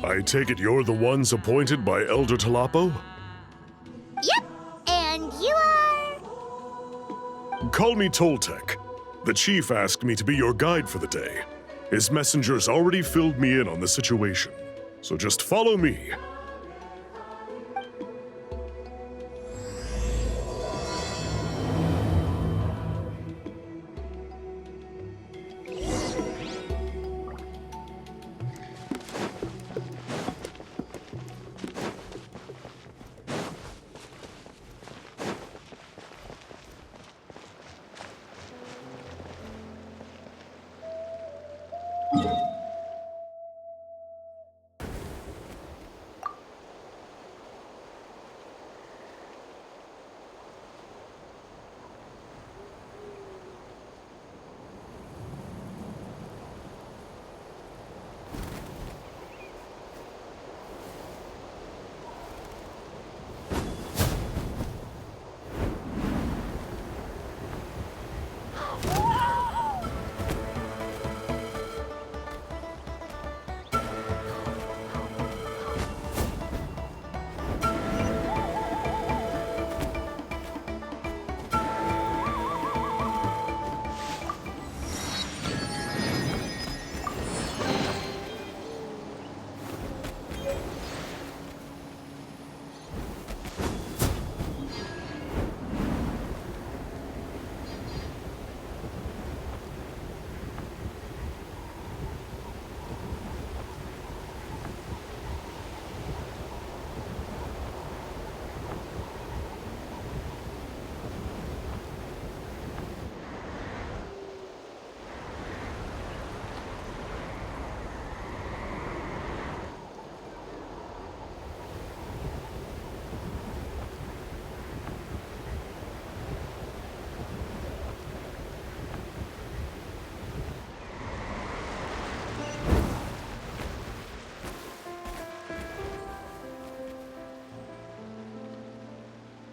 I take it you're the ones appointed by Elder Talapo? Yep, and you are... Call me Toltec. The chief asked me to be your guide for the day. His messengers already filled me in on the situation, so just follow me.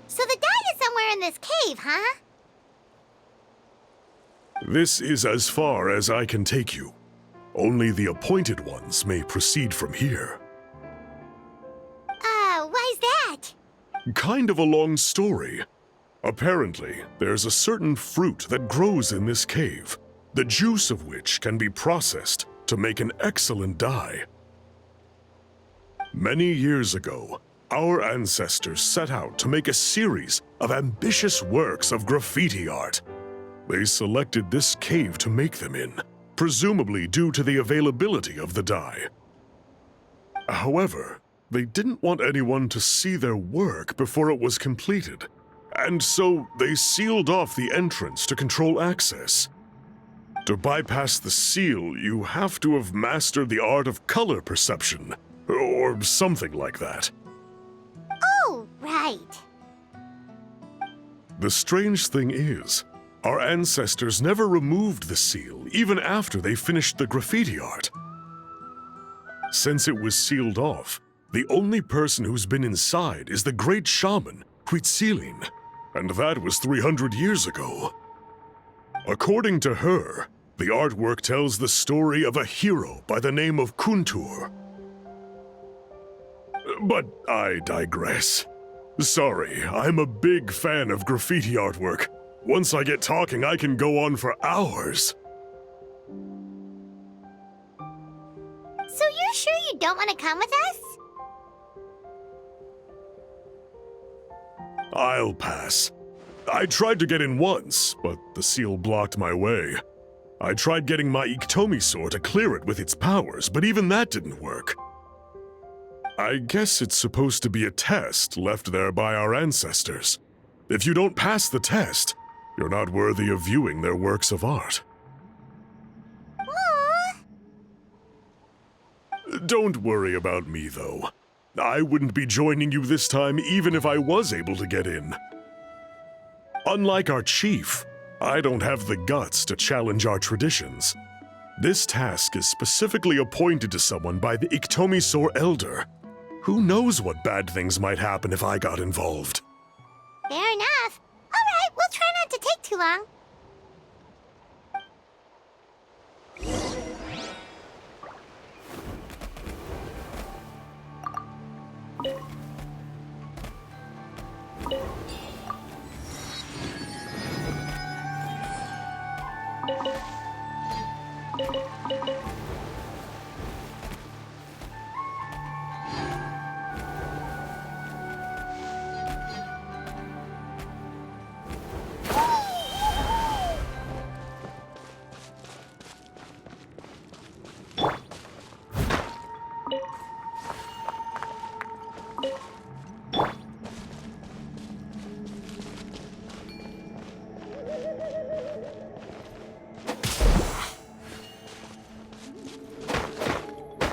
So the guide is somewhere in this cave, huh? This is as far as I can take you. Only the appointed ones may proceed from here. Why's that? Kind of a long story. Apparently, there's a certain fruit that grows in this cave, the juice of which can be processed to make an excellent dye. Many years ago, our ancestors set out to make a series of ambitious works of graffiti art. They selected this cave to make them in, presumably due to the availability of the dye. However, they didn't want anyone to see their work before it was completed, and so they sealed off the entrance to control access. To bypass the seal, you have to have mastered the art of color perception, or something like that. Oh, right. The strange thing is, our ancestors never removed the seal even after they finished the graffiti art. Since it was sealed off, the only person who's been inside is the great shaman, Huitzilin, and that was 300 years ago. According to her, the artwork tells the story of a hero by the name of Kuntur. But I digress. Sorry, I'm a big fan of graffiti artwork. Once I get talking, I can go on for hours. So you're sure you don't want to come with us? I'll pass. I tried to get in once, but the seal blocked my way. I tried getting my Iktomi to clear it with its powers, but even that didn't work. I guess it's supposed to be a test left there by our ancestors. If you don't pass the test, you're not worthy of viewing their works of art. Aww. Don't worry about me, though. I wouldn't be joining you this time even if I was able to get in. Unlike our chief, I don't have the guts to challenge our traditions. This task is specifically appointed to someone by the Iktomi Elder. Who knows what bad things might happen if I got involved? Fair enough. All right, we'll try not to take too long. Yeah, yeah.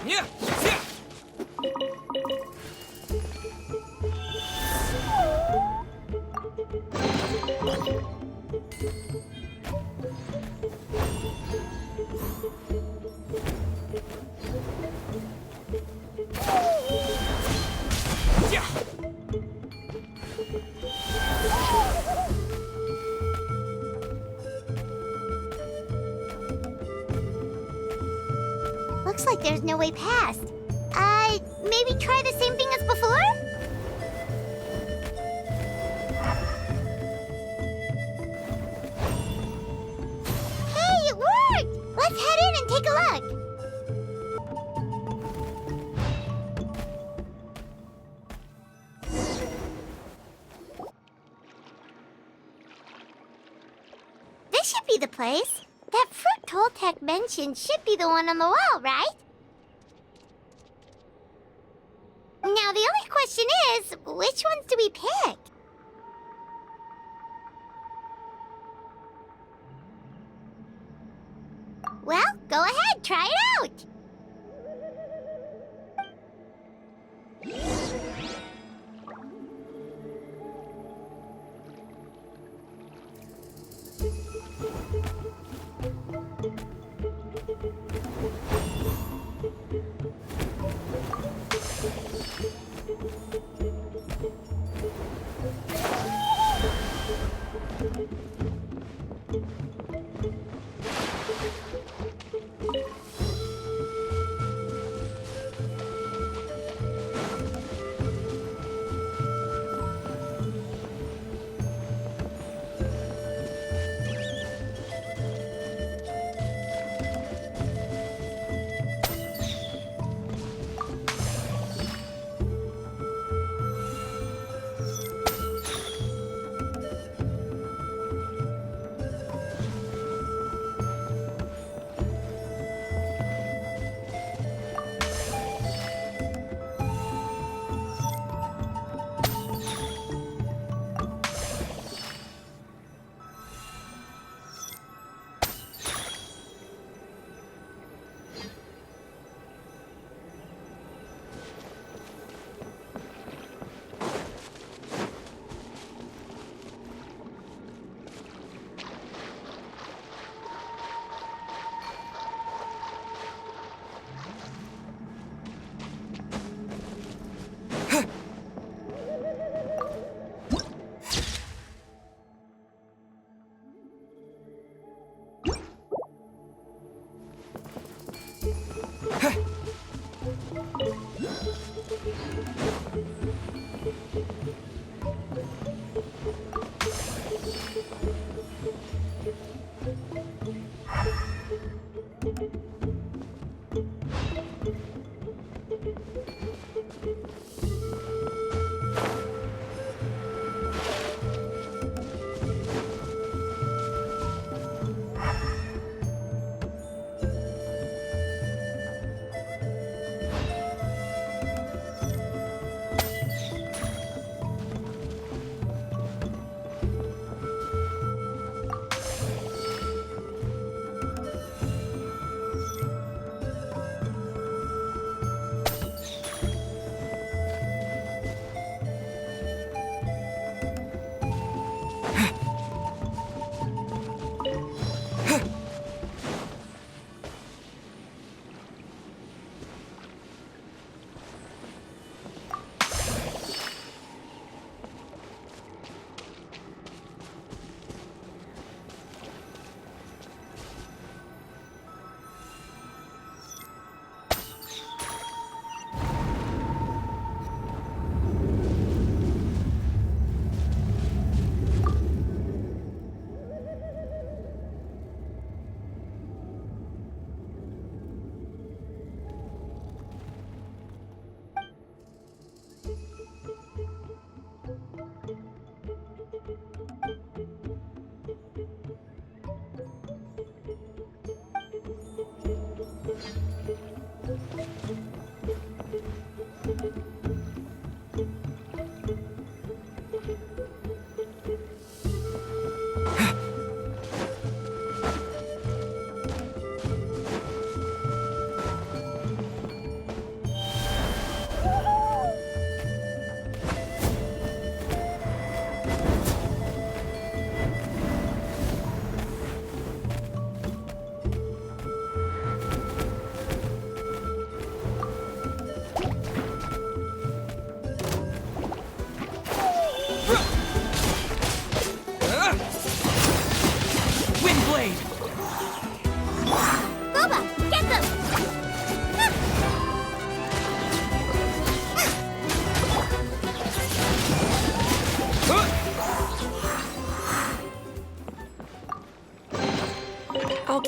Yeah. Looks like there's no way past. Maybe try the same thing as before? Hey, it worked! Let's head in and take a look. This should be the place. That fruit Toltec mentioned should be the one on the wall, right? Now, the only question is, which ones do we pick? Well, go ahead, try it out.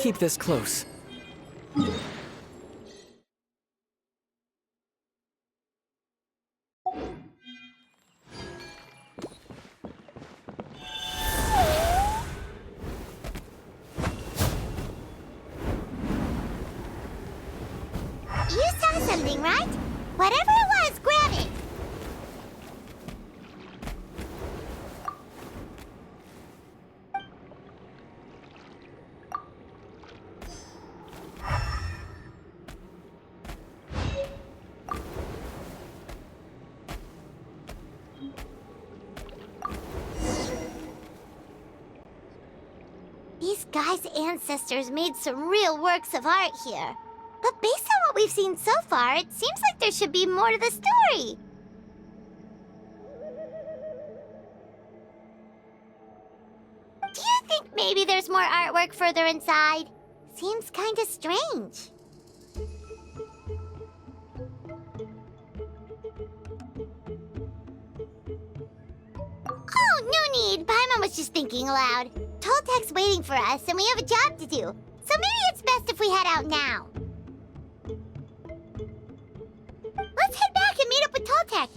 keep this close. You saw something, right? Whatever it was, grab it. These guys' ancestors made some real works of art here. But based on what we've seen so far, it seems like there should be more to the story. Do you think maybe there's more artwork further inside? Seems kinda strange. Oh, no need. Paimon was just thinking aloud. Toltek's waiting for us, and we have a job to do. So maybe it's best if we head out now. Let's head back and meet up with Toltek.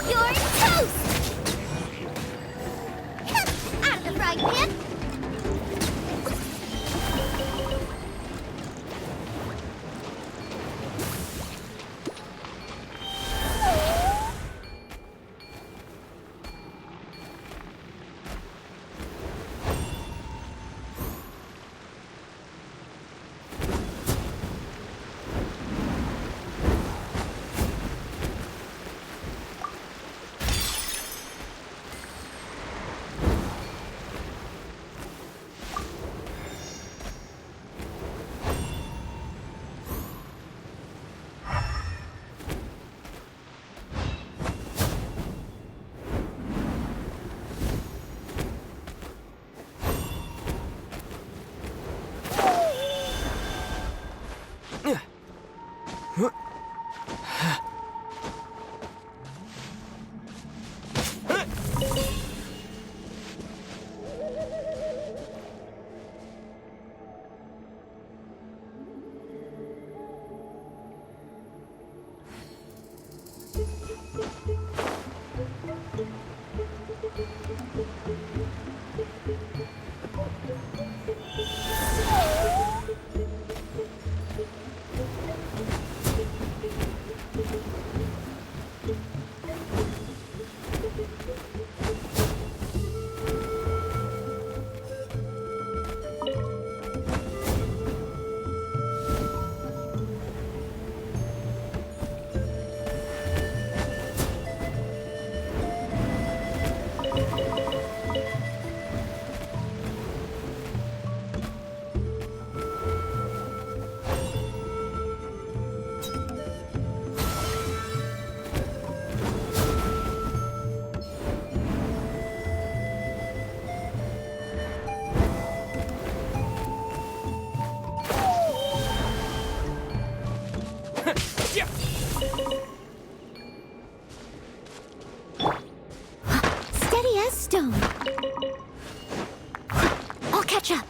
You're toast! Out of the frying pan! Steady as stone. I'll catch up.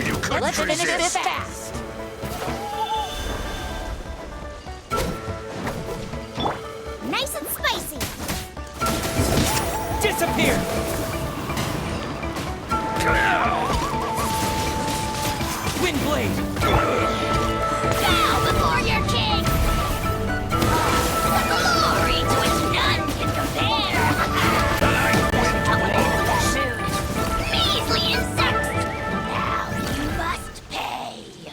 you couldn't Let's finish resist. this fast. Nice and spicy. Disappear. Wind blade. Bow before your king. The glory to which none can compare. Measly insects. Now you must pay.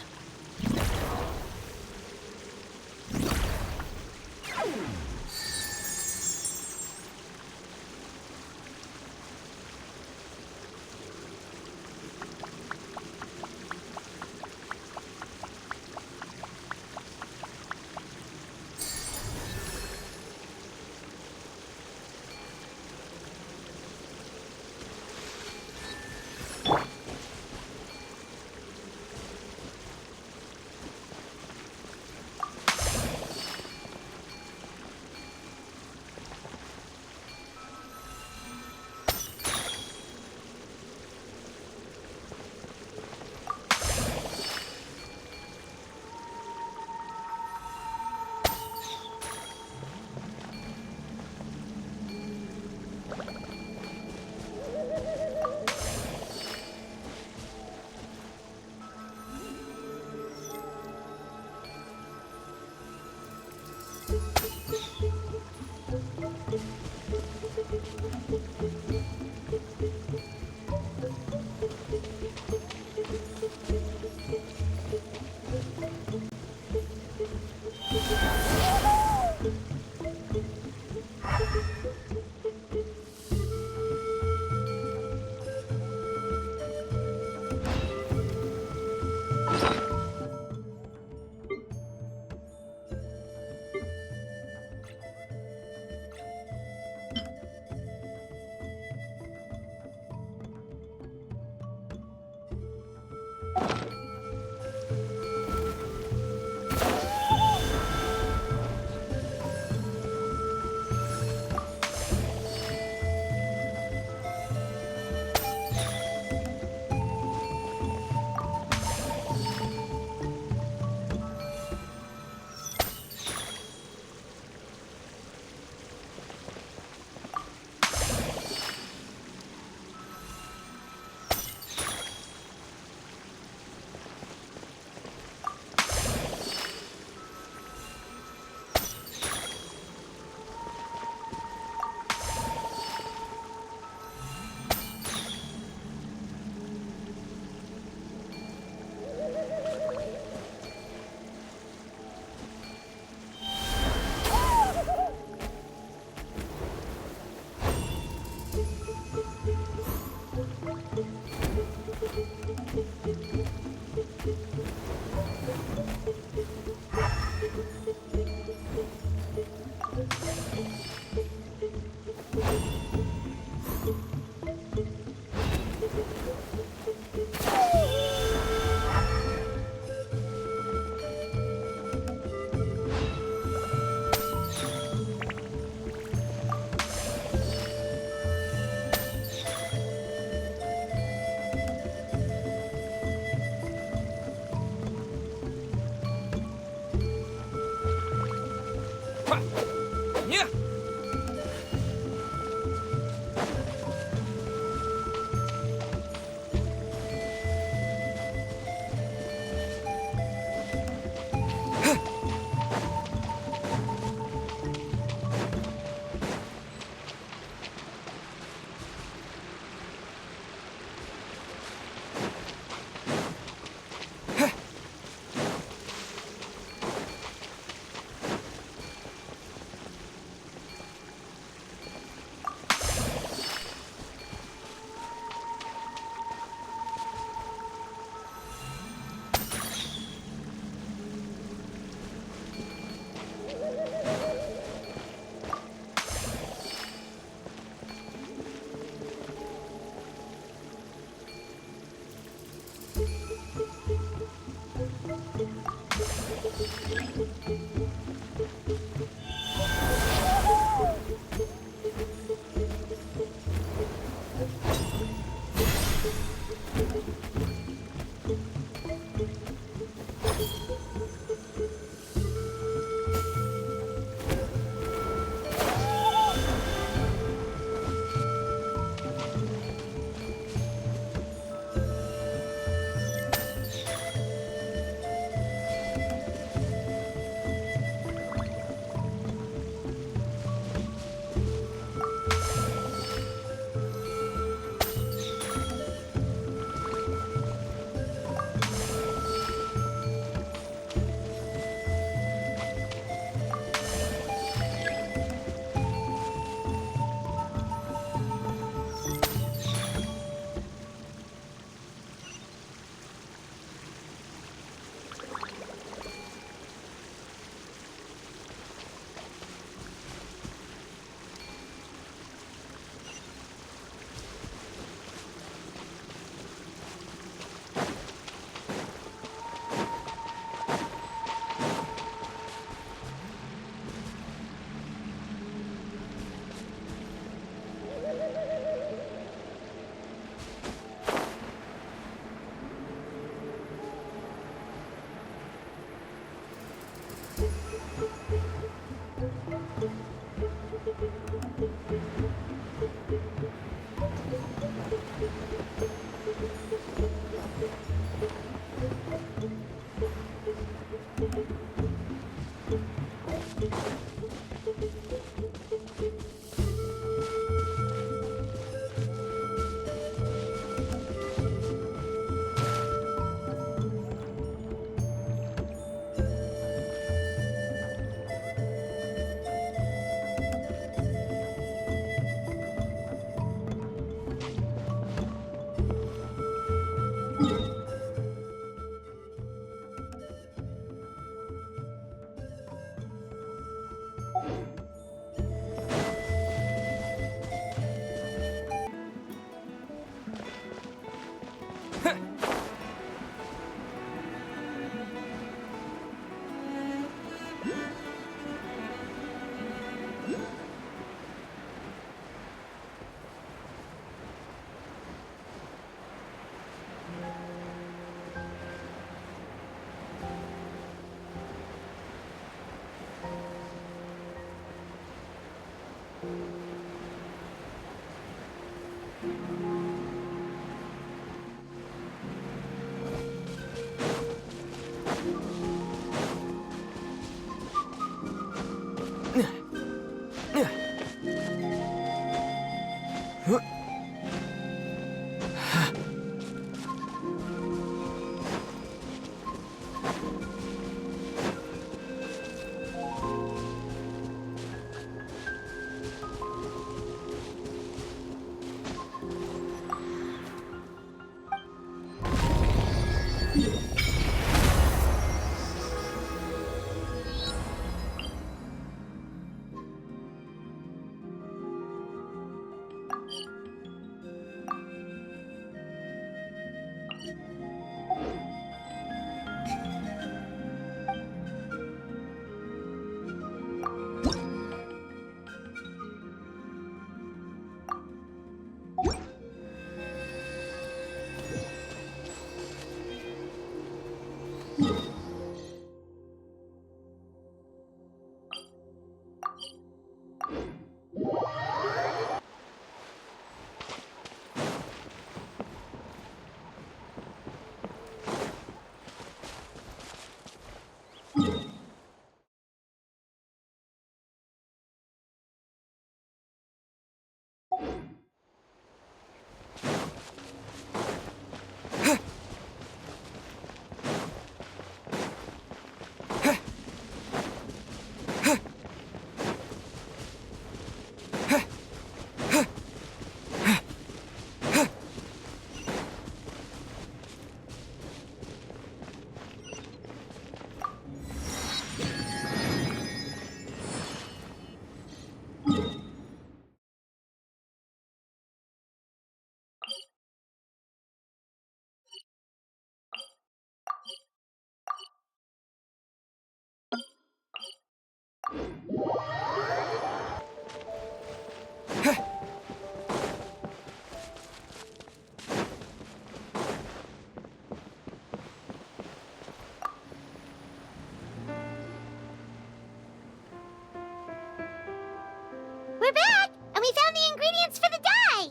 We're back, and we found the ingredients for the dye!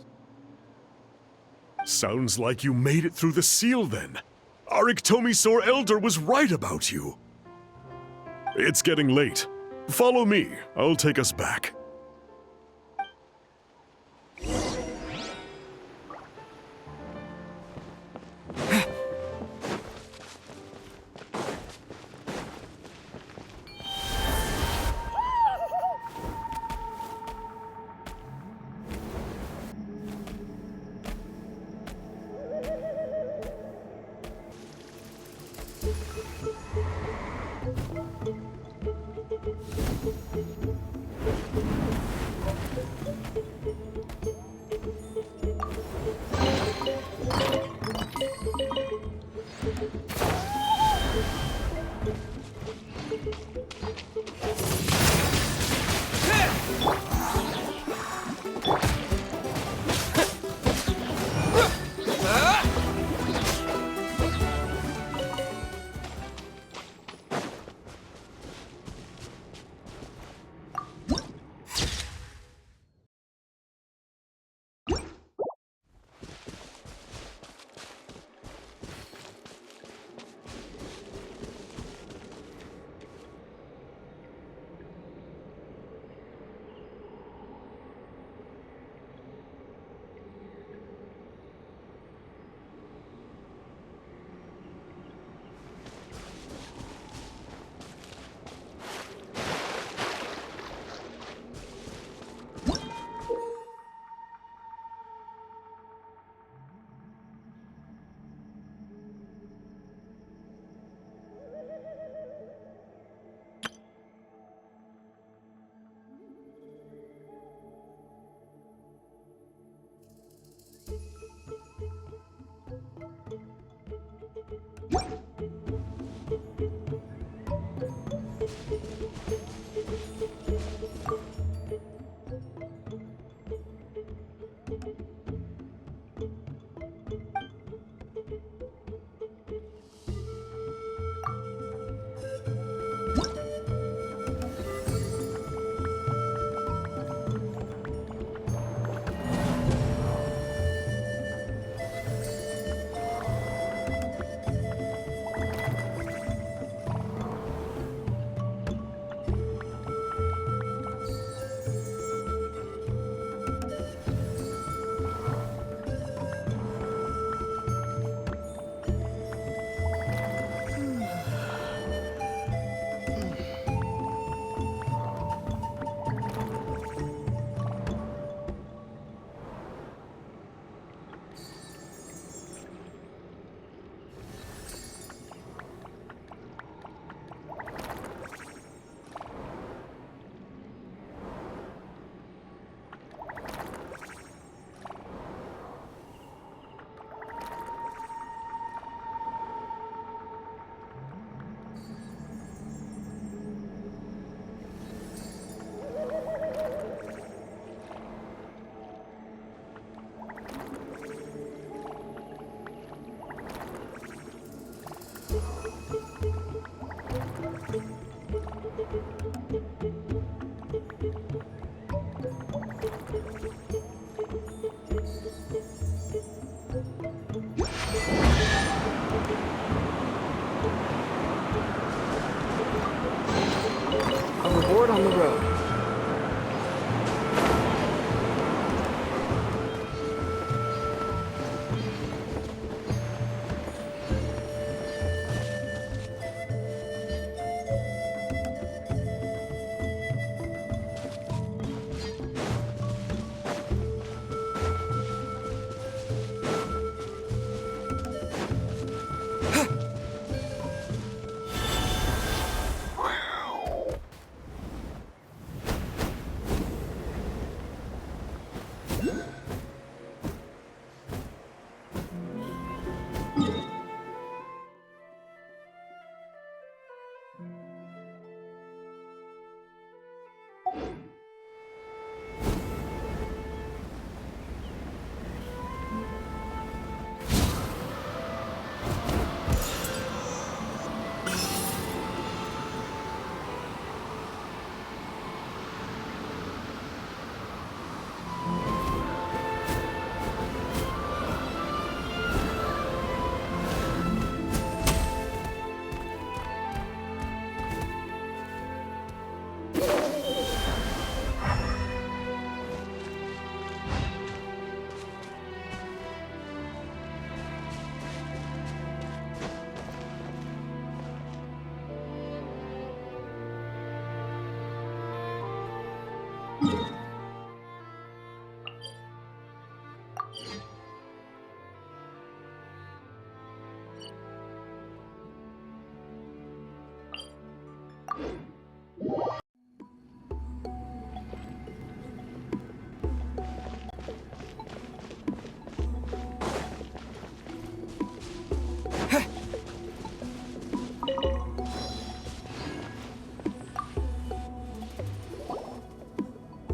Sounds like you made it through the seal then. Our Iktomisaur Elder was right about you. It's getting late. Follow me. I'll take us back.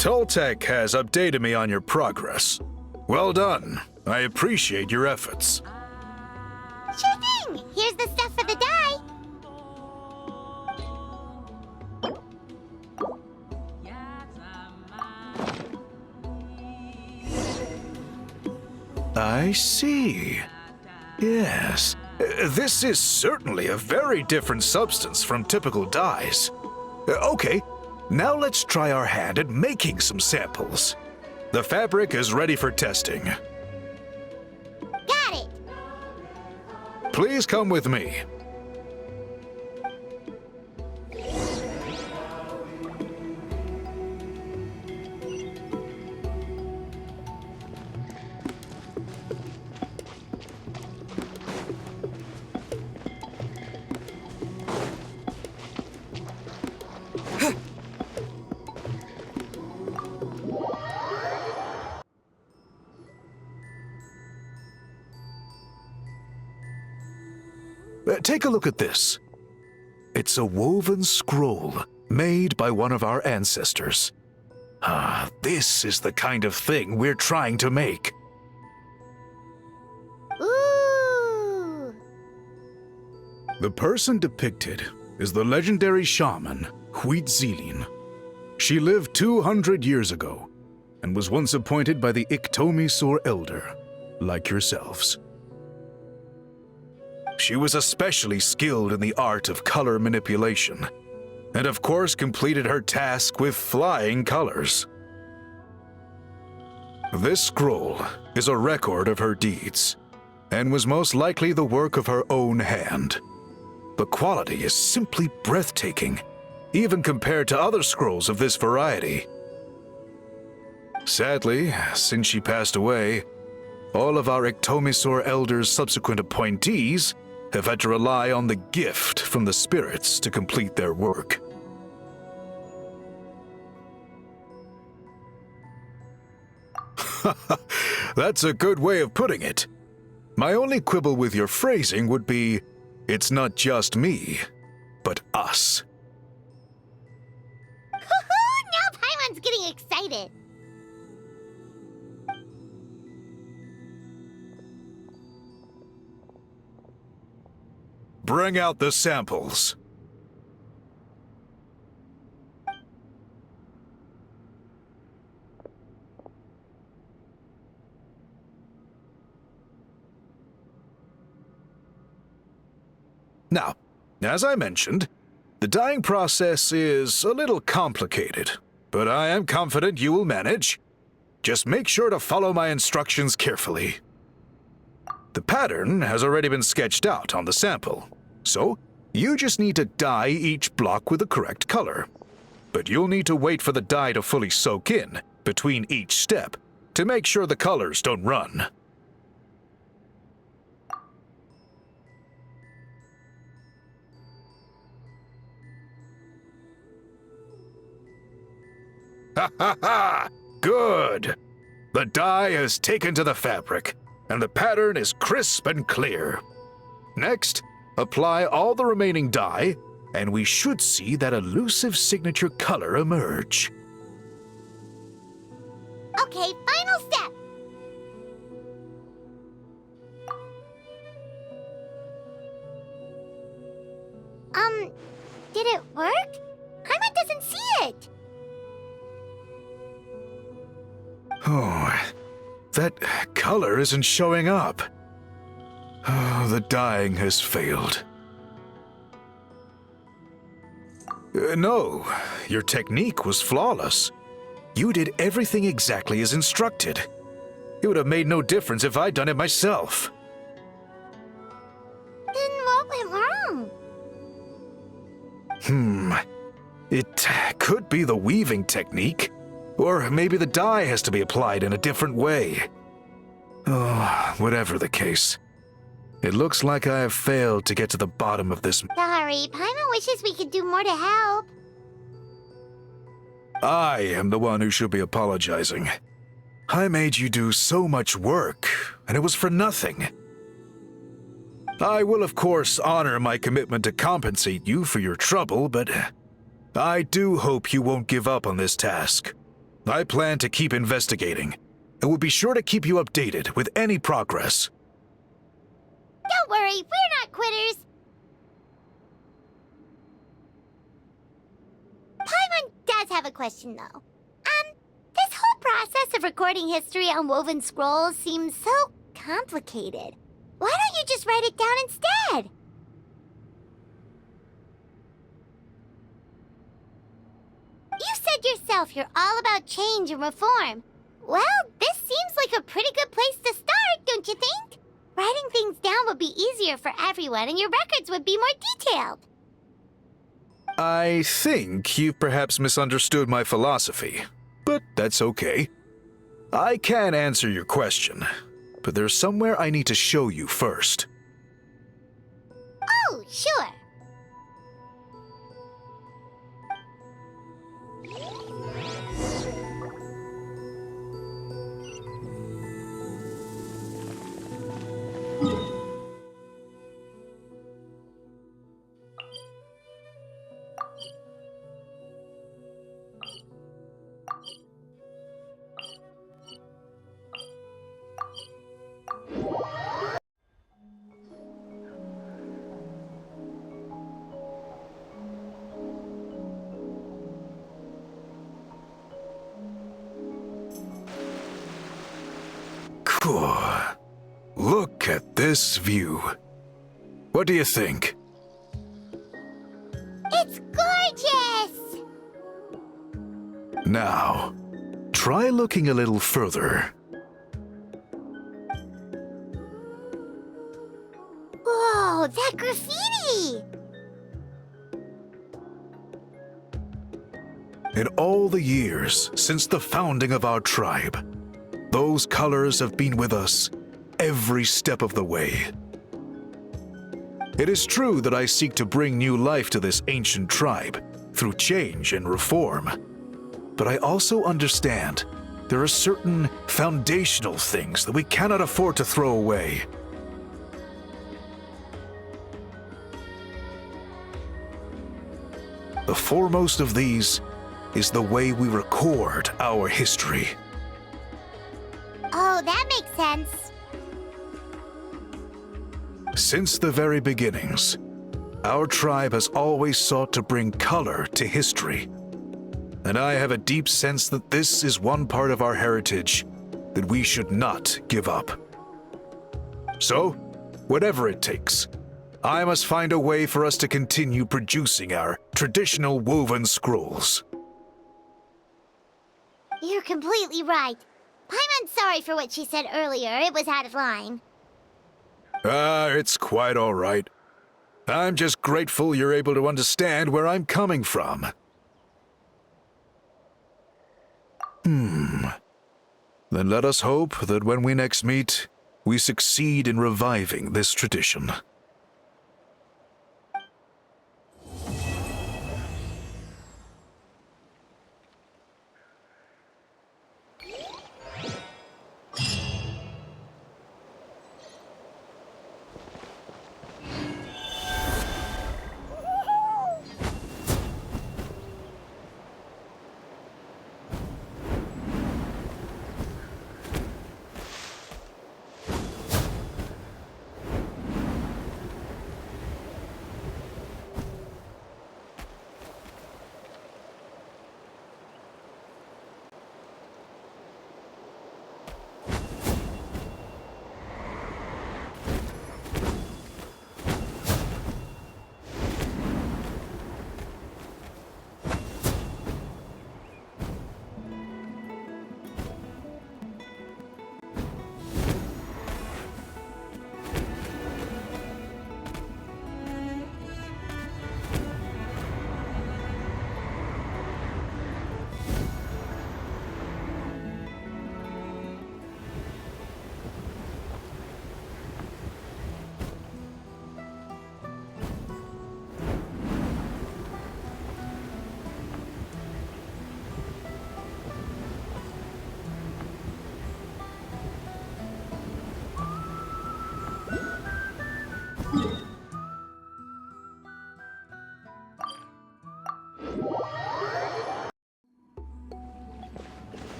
Toltec has updated me on your progress. Well done. I appreciate your efforts. Sure thing! Here's the stuff for the dye. I see. Yes. This is certainly a very different substance from typical dyes. Okay, now let's try our hand at making some samples. The fabric is ready for testing. Got it! Please come with me. Take a look at this. It's a woven scroll made by one of our ancestors. This is the kind of thing we're trying to make. Ooh! The person depicted is the legendary shaman, Huitzilin. She lived 200 years ago and was once appointed by the Iktomisor Elder, like yourselves. She was especially skilled in the art of color manipulation, and of course completed her task with flying colors. This scroll is a record of her deeds, and was most likely the work of her own hand. The quality is simply breathtaking, even compared to other scrolls of this variety. Sadly, since she passed away, all of our Iktomisor Elder's subsequent appointees have had to rely on the gift from the spirits to complete their work. That's a good way of putting it. My only quibble with your phrasing would be, it's not just me, but us. Now Paimon's getting excited. Bring out the samples. Now, as I mentioned, the dyeing process is a little complicated, but I am confident you will manage. Just make sure to follow my instructions carefully. The pattern has already been sketched out on the sample, so you just need to dye each block with the correct color. But you'll need to wait for the dye to fully soak in between each step to make sure the colors don't run. Ha ha ha! Good! The dye has taken to the fabric, and the pattern is crisp and clear. Next, apply all the remaining dye, and we should see that elusive signature color emerge. Okay, final step. Did it work? Paimon doesn't see it. Oh, that color isn't showing up. Oh, the dyeing has failed. No, your technique was flawless. You did everything exactly as instructed. It would have made no difference if I'd done it myself. Then what went wrong? It could be the weaving technique, or maybe the dye has to be applied in a different way. Oh, whatever the case. It looks like I have failed to get to the bottom of this. Sorry, Paimon wishes we could do more to help. I am the one who should be apologizing. I made you do so much work, and it was for nothing. I will, of course, honor my commitment to compensate you for your trouble, but I do hope you won't give up on this task. I plan to keep investigating, and will be sure to keep you updated with any progress. Don't worry, we're not quitters. Paimon does have a question, though. This whole process of recording history on woven scrolls seems so complicated. Why don't you just write it down instead? You said yourself you're all about change and reform. Well, this seems like a pretty good place to start, don't you think? Writing things down would be easier for everyone, and your records would be more detailed. I think you've perhaps misunderstood my philosophy, but that's okay. I can answer your question, but there's somewhere I need to show you first. Oh, sure. Cool. Look at this view. What do you think? It's gorgeous! Now, try looking a little further. Whoa, that graffiti! In all the years since the founding of our tribe, those colors have been with us every step of the way. It is true that I seek to bring new life to this ancient tribe through change and reform, but I also understand there are certain foundational things that we cannot afford to throw away. The foremost of these is the way we record our history. Oh, that makes sense. Since the very beginnings, our tribe has always sought to bring color to history. And I have a deep sense that this is one part of our heritage that we should not give up. So, whatever it takes, I must find a way for us to continue producing our traditional woven scrolls. You're completely right. Paimon's sorry for what she said earlier. It was out of line. It's quite all right. I'm just grateful you're able to understand where I'm coming from. Then let us hope that when we next meet, we succeed in reviving this tradition.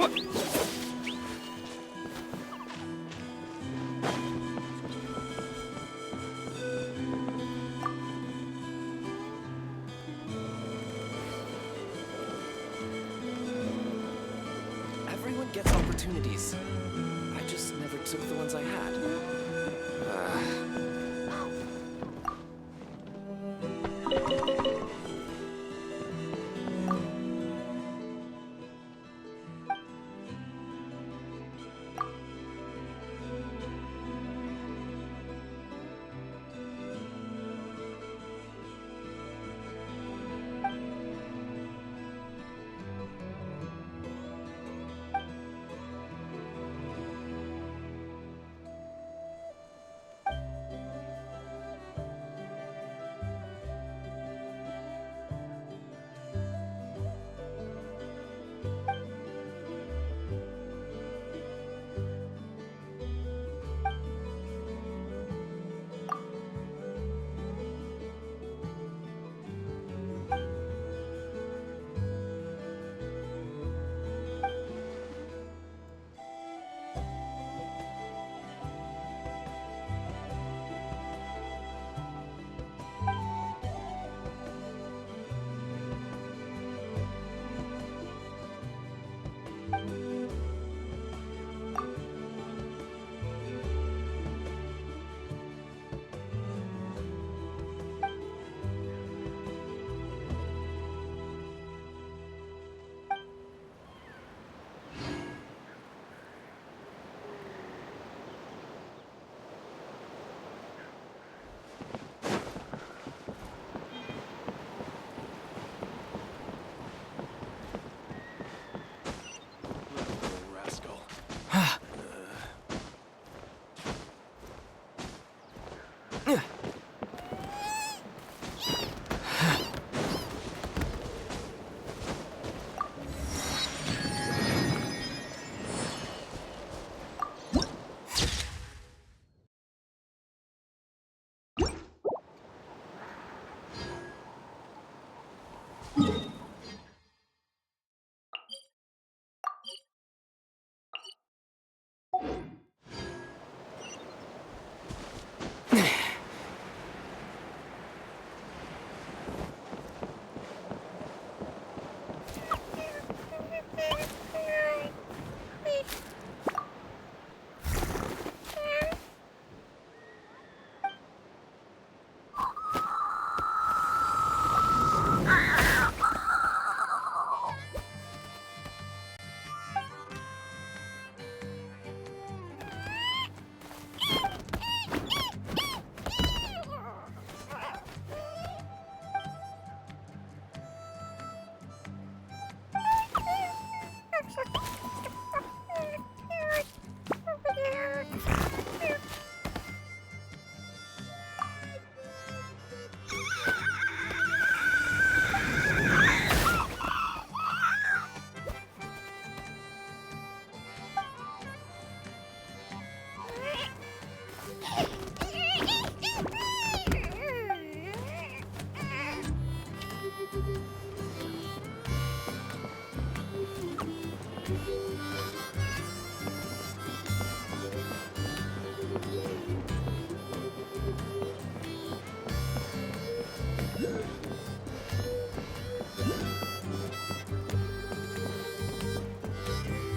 Everyone gets opportunities. I just never took the ones I had.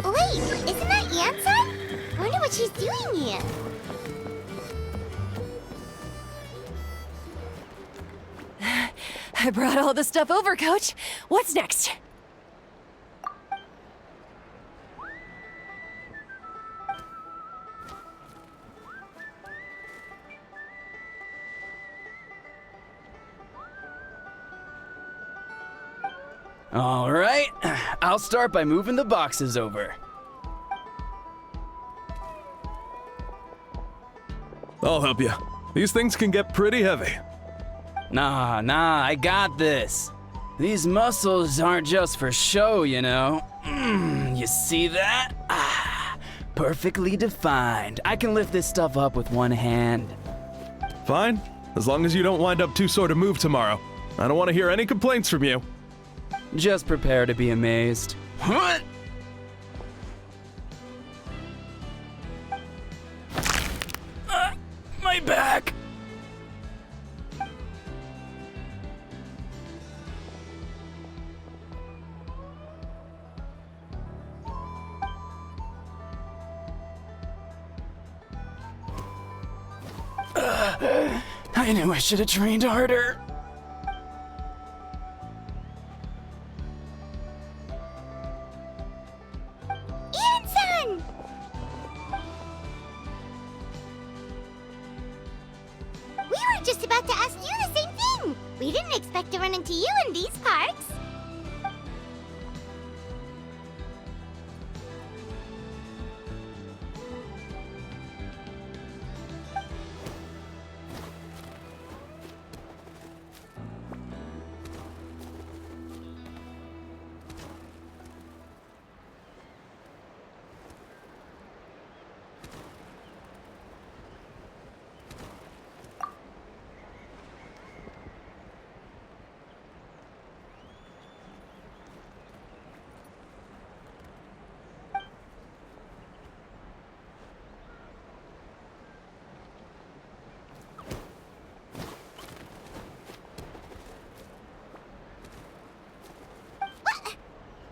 Wait, isn't that Yansa? Wonder what she's doing here. I brought all the stuff over, Coach. What's next? All right, I'll start by moving the boxes over. I'll help you. These things can get pretty heavy. Nah, I got this. These muscles aren't just for show, you know. You see that? Perfectly defined. I can lift this stuff up with one hand. Fine, as long as you don't wind up too sore to move tomorrow. I don't want to hear any complaints from you. Just prepare to be amazed. What? I knew I should have trained harder. Ian-san! We were just about to ask you the same thing. We didn't expect to run into you in these parts.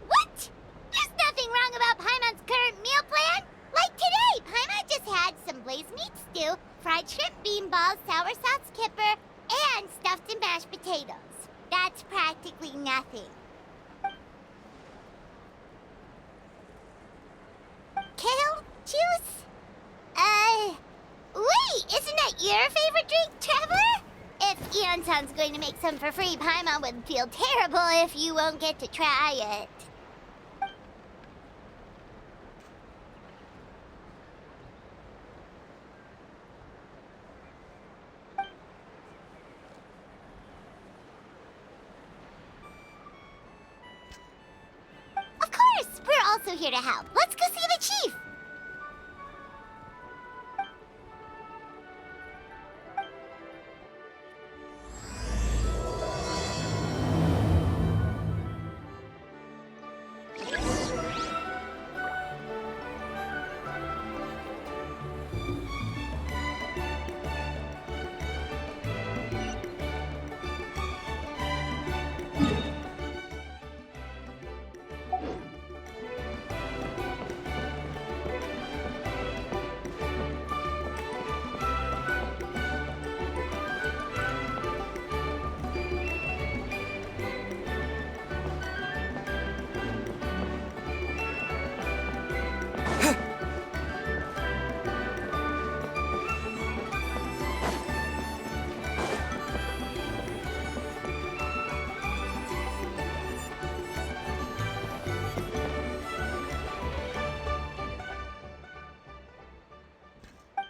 What? There's nothing wrong about Paimon's current meal plan. Like today, Paimon just had some blazed meat stew, fried shrimp bean balls, sour sauce kipper, and stuffed and mashed potatoes. That's practically nothing. Kale juice? Wait, isn't that your favorite drink, Traveler? If Eon-san's going to make some for free, Paimon would feel terrible if you won't get to try it. Of course! We're also here to help. Let's go see the chief!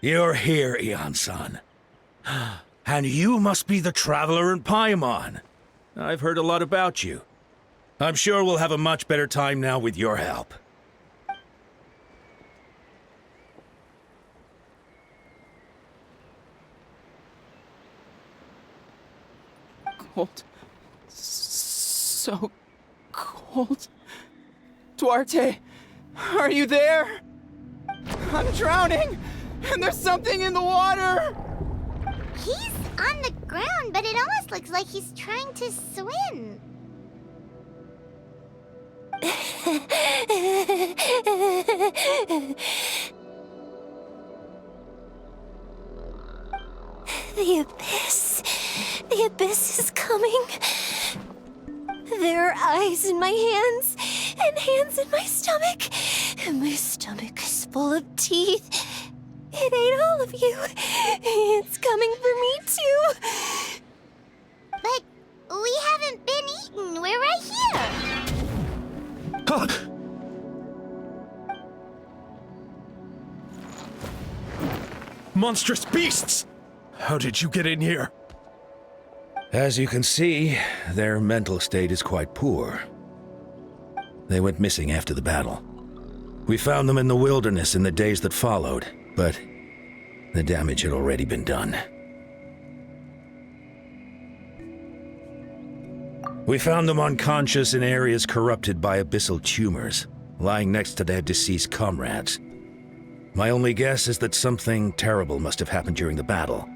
You're here, Eon-san. And you must be the traveler in Paimon. I've heard a lot about you. I'm sure we'll have a much better time now with your help. Cold. So cold. Duarte, are you there? I'm drowning, and there's something in the water! He's on the ground, but it almost looks like he's trying to swim. The abyss. The abyss is coming. There are eyes in my hands, and hands in my stomach. And my stomach is full of teeth. It ate all of you. It's coming for me, too. But we haven't been eaten. We're right here. Monstrous beasts! How did you get in here? As you can see, their mental state is quite poor. They went missing after the battle. We found them in the wilderness in the days that followed, but the damage had already been done. We found them unconscious in areas corrupted by abyssal tumors, lying next to their deceased comrades. My only guess is that something terrible must have happened during the battle.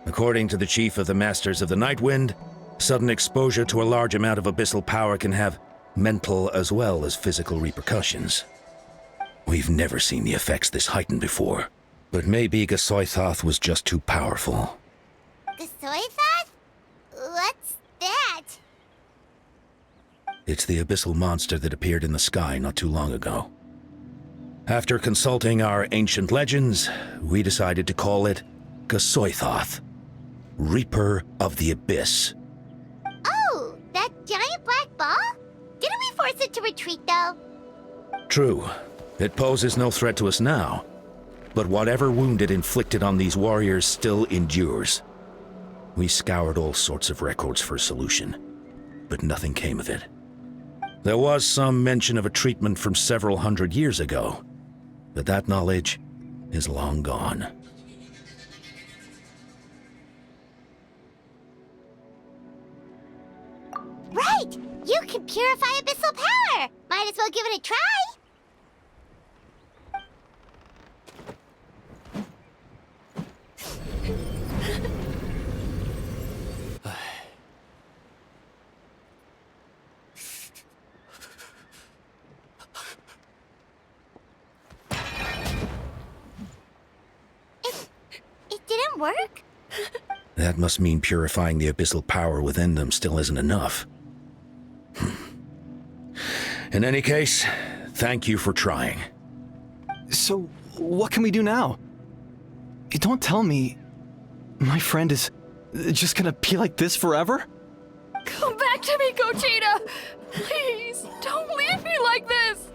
According to the chief of the Masters of the Nightwind, sudden exposure to a large amount of abyssal power can have mental as well as physical repercussions. We've never seen the effects this heightened before, But maybe Gasoithoth was just too powerful. Gasoithoth? What's that? It's the abyssal monster that appeared in the sky not too long ago. After consulting our ancient legends, we decided to call it Gasoithoth, Reaper of the Abyss. Oh, that giant black ball? Didn't we force it to retreat, though? True, it poses no threat to us now, but whatever wound it inflicted on these warriors still endures. We scoured all sorts of records for a solution, but nothing came of it. There was some mention of a treatment from several hundred years ago, but that knowledge is long gone. Right! You can purify abyssal power! Might as well give it a try! It didn't work? That must mean purifying the abyssal power within them still isn't enough. In any case, thank you for trying. So, what can we do now? Don't tell me my friend is just gonna be like this forever? Come back to me, Gogeta! Please, don't leave me like this!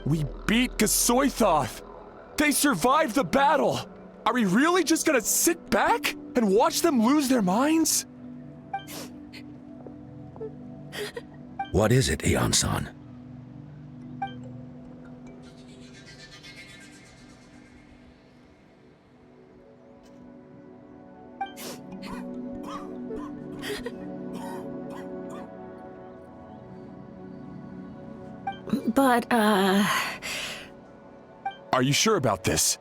We beat Gasoithoth! They survived the battle! Are we really just gonna sit back and watch them lose their minds? What is it, Aeon-san? But, Are you sure about this?